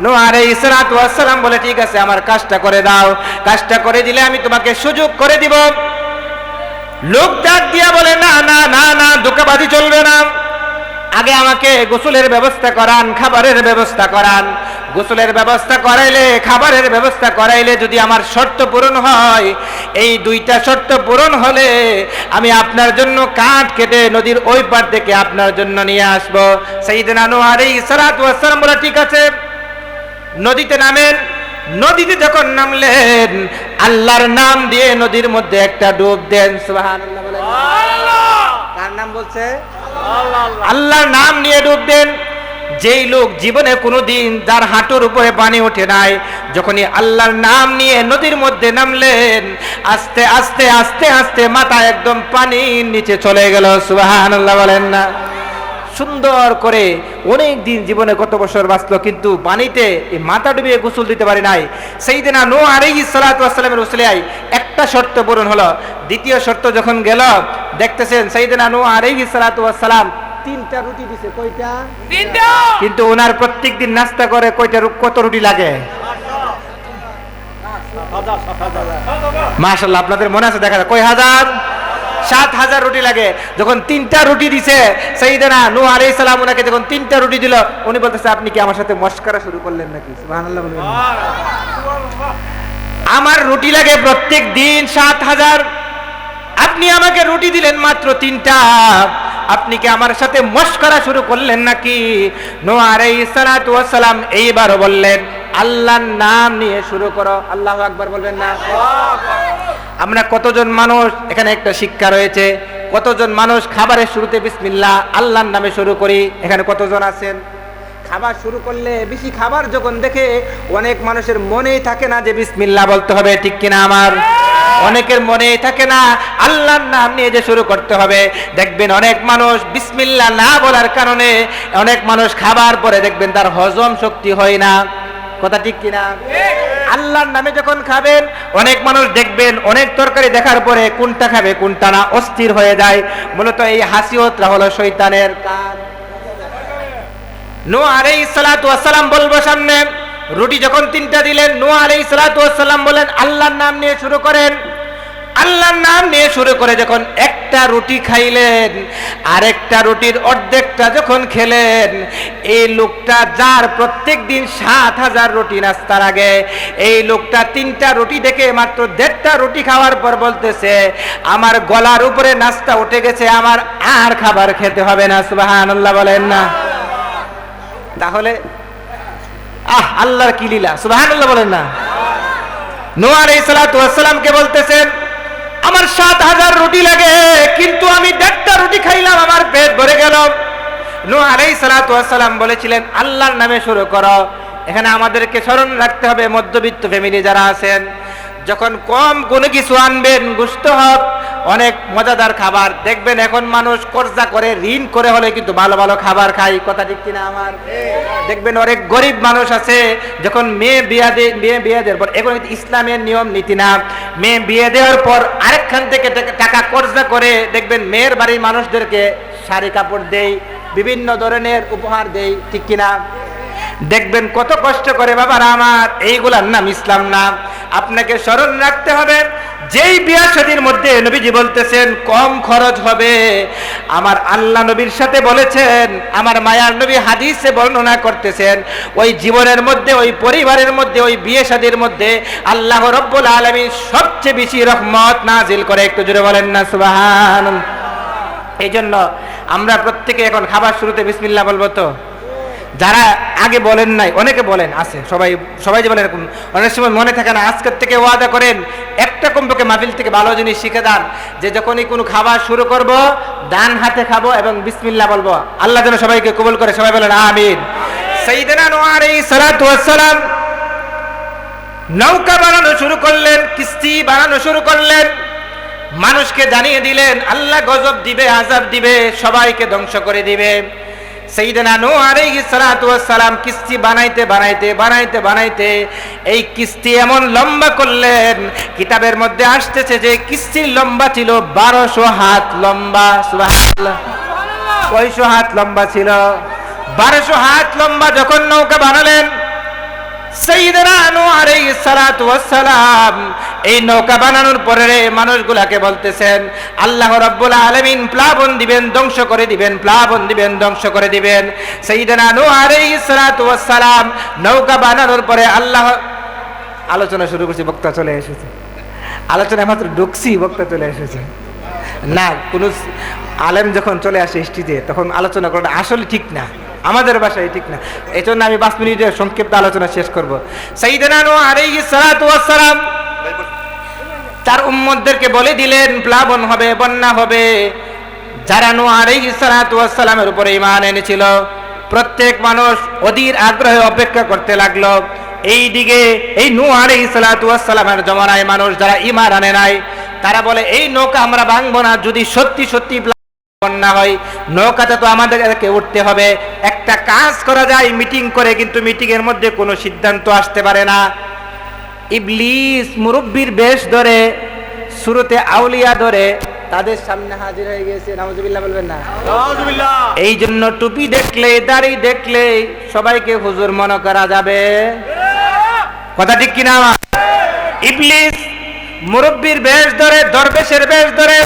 নূহ আলাইহিস সালাতু ওয়াস সালাম বলে, ঠিক আছে, আমার কাজটা করে দাও, কাজটা করে দিলে আমি তোমাকে সুযোগ করে দিব। লোক ডাক দিয়া বলে, না না না না, ধোঁকাবাজি চলবে না, আগে আমাকে গোসলের ব্যবস্থা করান, খাবারের ব্যবস্থা করান। গোসলের ব্যবস্থা করাইলে, খাবারের ব্যবস্থা করাইলে যদি আমার শর্ত পূরণ হয়, এই দুইটা শর্ত পূরণ হলে আমি আপনার জন্য কাঠ কেটে নদীর ওই পার থেকে আপনার জন্য নিয়ে আসবো। সাইয়েদনা নূহ আলাইহিস সালাতু ওয়াস সালাম বলে, ঠিক আছে, নদীতে নামেন। নদীতে যখন নামলেন, আল্লাহর নাম দিয়ে নদীর মধ্যে একটা ডুব দেন। সুবহানাল্লাহ বলেন। কার নাম বলছে? আল্লাহর নাম নিয়ে ডুব দেন। যেই লোক জীবনে কোনোদিন যার হাঁটুর উপরে পানি ওঠে নাই, যখনই আল্লাহর নাম নিয়ে নদীর মধ্যে নামলেন, আস্তে আস্তে আস্তে আস্তে মাথা একদম পানির নিচে চলে গেল। সুবহানাল্লাহ বলেন না। সুন্দর করে অনেক দিন জীবনে কত বছর বাঁচলো, কিন্তু পানিতে এই মাথা ডুবিয়ে গোসল দিতে পারে নাই। সাইয়েদনা নূহ আলাইহিস সালাতু ওয়াস সালামের উসিলায় একটা শর্ত পূরণ হলো। দ্বিতীয় শর্ত যখন গেল, দেখতেছেন সাইয়েদনা নূহ আলাইহিস সালাতু ওয়াস সালাম 3টা রুটি দিছে। কয়টা? 3টা। কিন্তু ওনার প্রত্যেকদিন নাস্তা করে কত রুটি লাগে? মাশাআল্লাহ, আপনাদের মনে আছে? দেখা যায় কয় হাজার? 7,000 রুটি লাগে। যখন 3টা রুটি দিছে সাইয়েদনা নূহ আলাইহিস সালাম, ওনাকে যখন 3টা রুটি দিল, উনি বলতেছে, আপনি কি আমার সাথে মশকরা শুরু করলেন নাকি? সুবহানাল্লাহ বলবেন। আমার রুটি লাগে প্রত্যেক দিন 7,000, আপনি আমাকে রুটি দিলেন মাত্র 3টা, আপনি কি আমার সাথে মশকরা শুরু করলেন নাকি? নূহ আলাইহিস সালাতু ওয়াস সালাম এইবারও বললেন, আল্লাহর নাম নিয়ে শুরু করো। আল্লাহু আকবার বলবেন না? আমরা কতজন মানুষ, এখানে একটা শিক্ষা রয়েছে, কতজন মানুষ খাবারের শুরুতে বিসমিল্লাহ আল্লাহর নামে শুরু করি? এখানে কতজন আছেন? খাবার শুরু করলে বেশি খাবার যখন দেখে অনেক মানুষের মনেই থাকে না যে বিসমিল্লাহ বলতে হবে, ঠিক কিনা? আমার অনেকের মনেই থাকে না আল্লাহর নাম নিয়ে যে শুরু করতে হবে। দেখবেন অনেক মানুষ বিসমিল্লাহ না বলার কারণে অনেক মানুষ খাবার পরে দেখবেন তার হজম শক্তি হয় না। কথা ঠিক কিনা? আল্লাহর নামে যখন খাবেন, অনেক মানুষ দেখবেন অনেক তরকারি দেখার পরে কোনটা খাবে কোনটা না অস্থির হয়ে যায়। মূলত এই হাসিয়তটা হলো শয়তানের কাজ। নূহ আলাইহিস সালাতু ওয়াস সালাম বলবো সামনে, রুটি যখন 3টা দিলেন, নূহ আলাইহিস সালাতু ওয়াস সালাম বলেন, আল্লাহর নাম নিয়ে শুরু করেন। আল্লাহর নাম নিয়ে শুরু করে যখন একটা রুটি খাইলেন, আরেকটা রুটির অর্ধেকটা যখন খেলেন, এই লোকটা যার প্রত্যেক দিন 7,000 রুটি নাস্তার আগে, এই লোকটা 3টা রুটি দেখে মাত্র 1.5টা রুটি খাওয়ার পর বলতেছে, আমার গলার উপরে নাস্তা উঠে গেছে, আমার আর খাবার খেতে হবে না। সুবহানাল্লাহ বলেন না? তাহলে আল্লাহর কি লীলা! সুবহানাল্লাহ বলেন না? নূহ আলাইহিস সালাতু ওয়াস সালামকে বলতেছেন, আমার 7,000 রুটি লাগে, কিন্তু আমি 1.5টা রুটি খাইলাম, আমার পেট ভরে গেল। নূহ আলাইহিস সালাতু ওয়াস সালাম বলেছিলেন, আল্লাহর নামে শুরু করো। এখানে আমাদেরকে স্মরণ রাখতে হবে, মধ্যবিত্ত ফ্যামিলি যারা আছেন, যখন কম কোনো কিছু আনবেন, গোশত হোক, অনেক মজাদার খাবার, দেখবেন এখন মানুষ কর্জা করে, ঋণ করে হলে কিন্তু ভালো ভালো খাবার খায়। কথা ঠিক কিনা আমার? দেখবেন অনেক গরিব মানুষ আছে, যখন মেয়ে বিয়ে দেওয়ার পর, এখন ইসলামের নিয়ম নীতি না, মেয়ে বিয়ে দেওয়ার পর আরেকখান থেকে টাকা কর্জা করে, দেখবেন মেয়ের বাড়ির মানুষদেরকে শাড়ি কাপড় দেয়, বিভিন্ন ধরনের উপহার দেয়। ঠিক কিনা? দেখবেন কত কষ্ট করে। বাবারা আমার, এইগুলার নাম ইসলাম না। আপনাকে স্মরণ রাখতে হবে, যেই বিয়া শাদীর মধ্যে নবীজি বলতেছেন কম খরচ হবে, আমার আল্লাহ নবীর সাথে বলেছেন, আমার মায়ার নবী হাদিসে বর্ণনা করতেছেন, ওই জীবনের মধ্যে, ওই পরিবারের মধ্যে, ওই বিয়ে শাদীর মধ্যে আল্লাহ রব্বুল আলামিন সবচেয়ে বেশি রহমত নাজিল করে। একটু জোরে বলেন না সুবহানাল্লাহ? এই জন্য আমরা প্রত্যেকে এখন খাবার শুরুতে বিসমিল্লাহ বলবো। তো যারা আগে বলেন নাই, অনেকে বলেন আছে, সবাই যে বলেন এরকম অনেক সময় মনে থাকে না, আজকের থেকে ওয়াদা করেন, একটা কমপক্ষে মাহফিল থেকে ভালো জিনিস শিখে দেন, যে যখনই কোনো খাবার শুরু করব, ডান হাতে খাবো এবং বিসমিল্লাহ বলবো। আল্লাহ যেন সবাইকে কবুল করে, সবাই বলেন আমিন। সাইয়েদনা নূহ আলাইহিস সালাতু ওয়াস সালাম নৌকা বানানো শুরু করলেন, কিস্তি বানানো শুরু করলেন, মানুষকে জানিয়ে দিলেন আল্লাহ গজব দিবে, আযাব দিবে, সবাইকে ধ্বংস করে দিবে। সাইয়েদনা নূহ আলাইহিস সালাতু ওয়াস সালাম কিস্তি বানাইতে এই কিস্তি এমন লম্বা করলেন, কিতাবের মধ্যে আসতেছে যে কিস্তির লম্বা ছিল 1200 হাত লম্বা। সুবহানাল্লাহ! কয়শো হাত লম্বা ছিল? 1200 হাত লম্বা যখন নৌকা বানালেন, সাইয়েদনা নূহ আলাইহিস সালাতু ওয়াস সালাম এই নৌকা বানানোর পরে মানুষগুলাকে বলতেছেন, আল্লাহ রাব্বুল আলামিন প্লাবন দিবেন, ধ্বংস করে দিবেন, প্লাবন দিবেন, ধ্বংস করে দিবেন। সাইয়েদনা নূহ আলাইহিস সালাতু ওয়াস সালাম নৌকা বানানোর পরে আল্লাহ, আলোচনা শুরু করছি, বক্তা চলে এসেছে, আলোচনা মাত্র ঢুকছি, বক্তা চলে এসেছে। না, কোন আলেম যখন চলে আসে স্টেজে, তখন আলোচনা করাটা আসলে ঠিক না, আমাদের ভাষায় ঠিক না। এই জন্য আমি 5 মিনিটের সংক্ষিপ্ত আলোচনা শেষ করব। সাইয়েদনা নূহ আলাইহিস সালাতু ওয়াস সালাম তার উম্মতদেরকে বলে দিলেন প্লাবন হবে, বন্যা হবে। যারা নূহ আলাইহিস সালাতু ওয়াস সালামের উপরে ঈমান এনেছিল, প্রত্যেক মানুষ অধীর আগ্রহে অপেক্ষা করতে লাগলো। এইদিকে এই নূহ আলাইহিস সালাতু ওয়াস সালামের জমানায় মানুষ যারা ঈমান আনে নাই, তারা বলে এই নৌকা আমরা ভাঙবো না, যদি সত্যি সত্যি বন্যা হয়, নৌকাতে তো আমাদেরকে উঠতে হবে। একটা কাজ করা যায়, মিটিং করে, কিন্তু মিটিং এর মধ্যে কোনো সিদ্ধান্ত আসতে পারে না। ইবলিস মুরব্বির বেশ ধরে, শুরুতে আউলিয়া ধরে তাদের সামনে হাজির হয়ে গেছে। নাউজুবিল্লাহ বলবেন না? নাউজুবিল্লাহ। এই জন্য টুপি দেখলে, দাড়ি দেখলে সবাইকে হুজুর মনে করা যাবে। কথা ঠিক কিনা? ইবলিস মুরব্বির বেশ ধরে, দরবেশের বেশ ধরে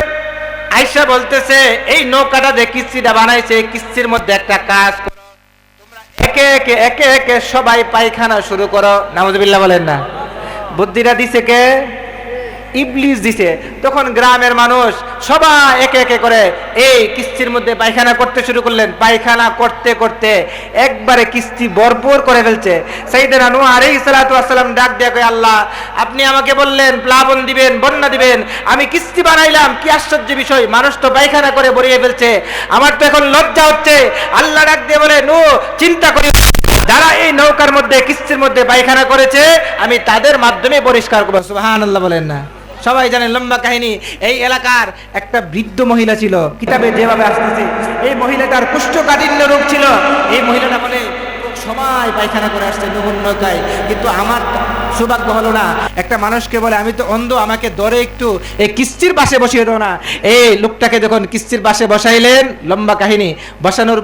আয়েশা বলতেছে, এই নৌকাটা যে কিস্তিটা বানাইছে, কিস্তির মধ্যে একটা কাজ করো, তোমরা একে একে সবাই পায়খানা শুরু করো। নাউজুবিল্লাহ বলেন না? বুদ্ধিটা দিছে কে? ইবলিস দিছে। তখন গ্রামের মানুষ সবাই একে একে করে এই কিস্তির মধ্যে পায়খানা করতে শুরু করলেন। পায়খানা করতে করতে একবারে কিস্তি ভরপুর করে ফেলছে। সাইয়েদনা নূহ আলাইহিস সালাতু ওয়াস সালাম ডাক দিয়ে কয়, আল্লাহ আপনি আমাকে বললেন প্লাবন দিবেন, বন্যা দিবেন, আমি কিস্তি বানাইলাম, কি আশ্চর্য বিষয়, মানুষ তো পায়খানা করে ভরিয়ে ফেলছে, আমার তো এখন লজ্জা হচ্ছে। আল্লাহ ডাক দিয়ে বলে, নূহ চিন্তা করি, যারা এই নৌকার মধ্যে, কিস্তির মধ্যে পায়খানা করেছে, আমি তাদের মাধ্যমে পরিষ্কার করব। সুবহানাল্লাহ বলেন না? সবাই জানেন লম্বা কাহিনী। এই এলাকার একটা বৃদ্ধ মহিলা ছিল, কিতাবে যেভাবে আসতেছে, এই মহিলাটার কোষ্ঠকাঠিন্য রোগ ছিল। এই মহিলাটা বলে সবাই পায়খানা করে আসছে নূহর নৌকায়, কিন্তু আমার সৌভাগ্য হলো না। একটা মানুষকে বলে, আমি তো অন্ধ, আমাকে ধরে একটু এই কিস্তির পাশে বসিয়ে দাও না। এই লোকটাকে যখন কিস্তির পাশে বসাইলেন, লম্বা কাহিনী, বসানোর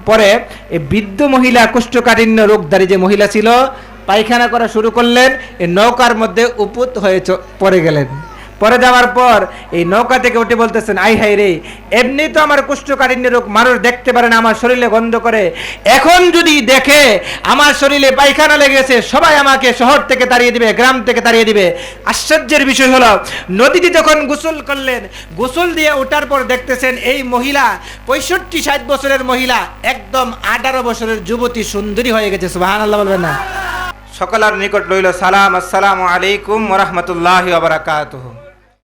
পরে এই বৃদ্ধ মহিলা, কোষ্ঠকাঠিন্য রোগধারী যে মহিলা ছিল, পায়খানা করা শুরু করলেন, এই নৌকার মধ্যে উপুত হয়ে পড়ে গেলেন। পরে যাওয়ার পর এই নৌকা থেকে উঠে বলতেছেন, আই হাই রে, এমনি তো আমার কোষ্ঠকাঠিন্য রোগ, মানুষ দেখতে পারে না, আমার শরীরে গন্ধ করে, এখন যদি দেখে আমার শরীরে পায়খানা লেগেছে, সবাই আমাকে শহর থেকে তাড়িয়ে দিবে, গ্রাম থেকে তাড়িয়ে দিবে। আশ্চর্যের বিষয় হলো, নদীতে যখন গোসল করলেন, গোসল দিয়ে ওঠার পর দেখতেছেন এই মহিলা 65-60 বছরের মহিলা একদম 18 বছরের যুবতী সুন্দরী হয়ে গেছে। সুবহানাল্লাহ বলবেন না? সকলের নিকট রইল সালাম, আসসালামু আলাইকুম ওয়া রাহমাতুল্লাহি ওয়া বারাকাতুহু।